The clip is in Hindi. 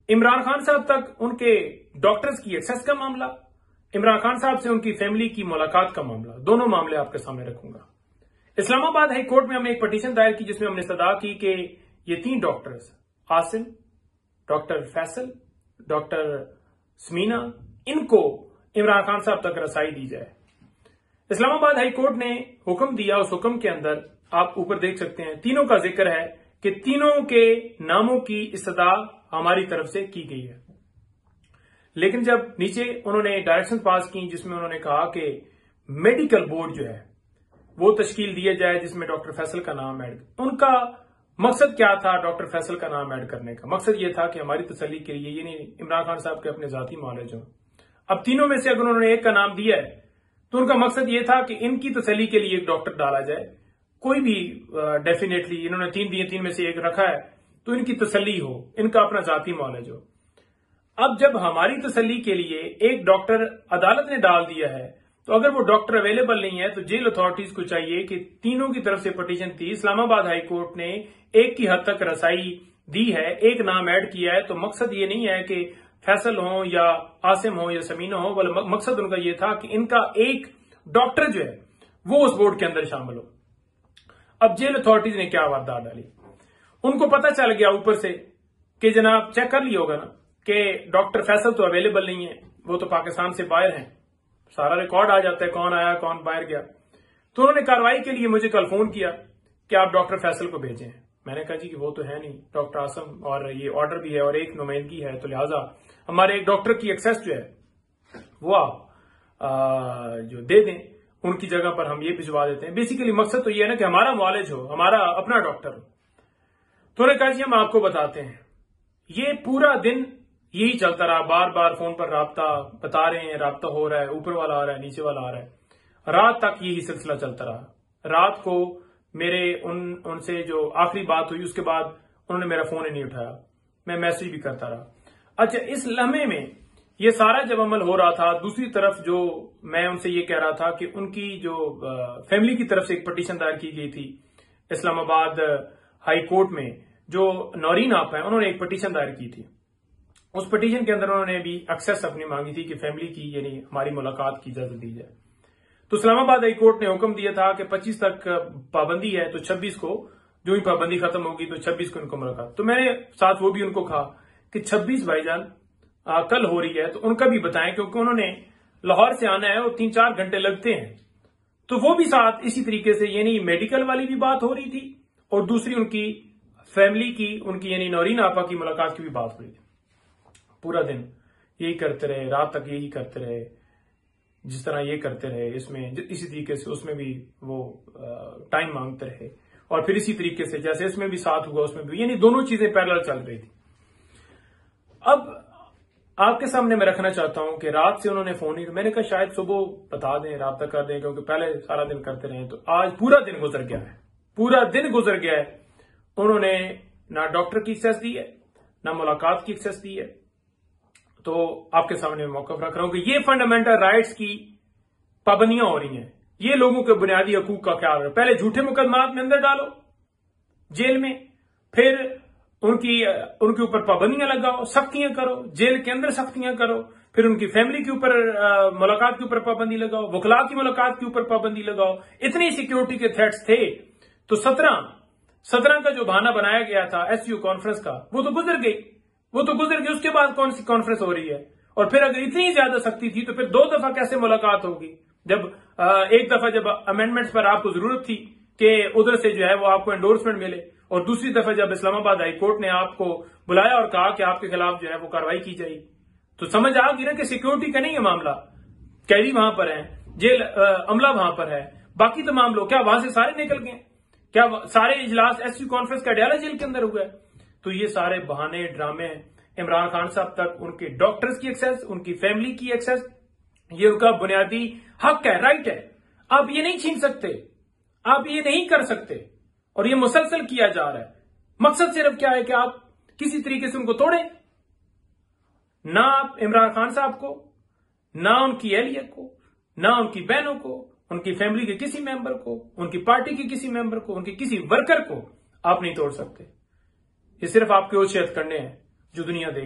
इमरान खान साहब तक उनके डॉक्टर्स की एक्सेस का मामला, इमरान खान साहब से उनकी फैमिली की मुलाकात का मामला, दोनों मामले आपके सामने रखूंगा। इस्लामाबाद हाई कोर्ट में हमने एक पटिशन दायर की जिसमें हमने इस्तदा की कि ये 3 doctors Asim, doctor Faisal, doctor Smeena, इनको इमरान खान साहब तक रसाई दी जाए। इस्लामाबाद हाई कोर्ट ने हुक्म दिया, उस हुक्म के अंदर आप ऊपर देख सकते हैं तीनों का जिक्र है कि तीनों के नामों की इस्तदा हमारी तरफ से की गई है। लेकिन जब नीचे उन्होंने डायरेक्शन पास की जिसमें उन्होंने कहा कि मेडिकल बोर्ड जो है वो तश्कील दिया जाए जिसमें डॉक्टर फैसल का नाम ऐड, उनका मकसद क्या था? डॉक्टर फैसल का नाम ऐड करने का मकसद ये था कि हमारी तसल्ली के लिए, ये नहीं इमरान खान साहब के अपने जाती मालिज हो। अब तीनों में से अगर उन्होंने एक का नाम दिया है तो उनका मकसद ये था कि इनकी तसल्ली के लिए एक डॉक्टर डाला जाए, कोई भी डेफिनेटली इन्होंने 3 दिए, 3 में से एक रखा है तो इनकी तसल्ली हो, इनका अपना जाती मौलज हो। अब जब हमारी तसल्ली के लिए एक डॉक्टर अदालत ने डाल दिया है तो अगर वो डॉक्टर अवेलेबल नहीं है तो जेल अथॉरिटीज को चाहिए कि तीनों की तरफ से पटिशन थी, इस्लामाबाद हाई कोर्ट ने एक की हद तक रसाई दी है, एक नाम ऐड किया है, तो मकसद ये नहीं है कि फैसल हो या आसिम हो या समीना हो, बल्कि मकसद उनका यह था कि इनका एक डॉक्टर जो है वो उस बोर्ड के अंदर शामिल हो। अब जेल अथॉरिटीज ने क्या वारदात डाली, उनको पता चल गया ऊपर से कि जनाब चेक कर लिया होगा ना कि डॉक्टर फैसल तो अवेलेबल नहीं है, वो तो पाकिस्तान से बाहर हैं, सारा रिकॉर्ड आ जाता है कौन आया कौन बाहर गया। तो उन्होंने कार्रवाई के लिए मुझे कल फोन किया कि आप डॉक्टर फैसल को भेजें। मैंने कहा जी कि वो तो है नहीं, डॉक्टर आसम और ये ऑर्डर भी है और एक नुमाइंदगी है, तो लिहाजा हमारे एक डॉक्टर की एक्सेस जो है वो आप जो दे दें, उनकी जगह पर हम ये भिजवा देते हैं। बेसिकली मकसद तो ये है ना कि हमारा मॉलेज हो, हमारा अपना डॉक्टर हो। तो उन्होंने कहा जी हम आपको बताते हैं। ये पूरा दिन यही चलता रहा, बार बार फोन पर राब्ता बता रहे हैं, राब्ता हो रहा है, ऊपर वाला आ रहा है, नीचे वाला आ रहा है, रात तक यही सिलसिला चलता रहा। रात को मेरे उनसे जो आखिरी बात हुई उसके बाद उन्होंने मेरा फोन ही नहीं उठाया, मैं मैसेज भी करता रहा। अच्छा, इस लम्हे में ये सारा जब अमल हो रहा था, दूसरी तरफ जो मैं उनसे ये कह रहा था कि उनकी जो फैमिली की तरफ से एक पटिशन दायर की गई थी इस्लामाबाद हाई कोर्ट में, जो नौरीन आप हैं, उन्होंने एक पटिशन दायर की थी। उस पटिशन के अंदर उन्होंने भी एक्सेस अपनी मांगी थी कि फैमिली की यानी हमारी मुलाकात की इजाजत दी जाए। तो इस्लामाबाद हाई कोर्ट ने हुक्म दिया था कि 25 तक पाबंदी है, तो 26 को जो ही पाबंदी खत्म होगी तो 26 को उनको मुलाकात। तो मैंने साथ वो भी उनको कहा कि 26 भाईजान कल हो रही है तो उनका भी बताएं, क्योंकि उन्होंने लाहौर से आना है और 3-4 घंटे लगते हैं। तो वो भी साथ इसी तरीके से यानी मेडिकल वाली भी बात हो रही थी और दूसरी उनकी फैमिली की, उनकी यानी नौरीन आपा की मुलाकात की भी बात हो रही थी। पूरा दिन यही करते रहे, रात तक यही करते रहे, जिस तरह ये करते रहे इसमें इसी तरीके से उसमें भी वो टाइम मांगते रहे, और फिर इसी तरीके से जैसे इसमें भी साथ हुआ उसमें भी, यानी दोनों चीजें पैरेलल चल रही थी। अब आपके सामने मैं रखना चाहता हूं कि रात से उन्होंने फोन ही, मैंने कहा शायद सुबह बता दें, राब्ता कर दें, क्योंकि पहले सारा दिन करते रहे। तो आज पूरा दिन गुजर गया है, पूरा दिन गुजर गया है, उन्होंने ना डॉक्टर की एक्सेस दी है ना मुलाकात की एक्सेस दी है। तो आपके सामने मौकफ रख रहा हूं कि ये फंडामेंटल राइट्स की पाबंदियां हो रही हैं, ये लोगों के बुनियादी हकूक का ख्याल रहे। पहले झूठे मुकदमात में अंदर डालो जेल में, फिर उनके ऊपर पाबंदियां लगाओ, सख्तियां करो, जेल के अंदर सख्तियां करो, फिर उनकी फैमिली के ऊपर मुलाकात के ऊपर पाबंदी लगाओ, वकला की मुलाकात के ऊपर पाबंदी लगाओ। इतनी सिक्योरिटी के थ्रेट्स थे तो 17 का जो बहाना बनाया गया था एसयू कॉन्फ्रेंस का, वो तो गुजर गई, उसके बाद कौन सी कॉन्फ्रेंस हो रही है? और फिर अगर इतनी ज्यादा सख्ती थी तो फिर 2 दफा कैसे मुलाकात होगी? जब एक दफा जब अमेंडमेंट्स पर आपको जरूरत थी कि उधर से जो है वो आपको एंडोर्समेंट मिले, और दूसरी दफा जब इस्लामाबाद हाई कोर्ट ने आपको बुलाया और कहा कि आपके खिलाफ जो है वो कार्रवाई की जाएगी, तो समझ आ गई ना कि सिक्योरिटी का नहीं है मामला। कैदी वहां पर है, जेल अमला वहां पर है, बाकी तमाम लोग क्या वहां से सारे निकल गए? क्या सारे इजलास एसयू कॉन्फ्रेंस का अडयाला जेल के अंदर हुआ है? तो ये सारे बहाने, ड्रामे, इमरान खान साहब तक उनके डॉक्टर्स की एक्सेस, उनकी फैमिली की एक्सेस, ये उनका बुनियादी हक है, राइट है। आप ये नहीं छीन सकते, आप ये नहीं कर सकते, और ये मुसलसल किया जा रहा है। मकसद सिर्फ क्या है कि आप किसी तरीके से उनको तोड़ें। ना आप इमरान खान साहब को, ना उनकी एहलियत को, ना उनकी बहनों को, उनकी फैमिली के किसी मेंबर को, उनकी पार्टी के किसी मेंबर को, उनके किसी वर्कर को आप नहीं तोड़ सकते। ये सिर्फ आपके ओछियत करने हैं जो दुनिया देख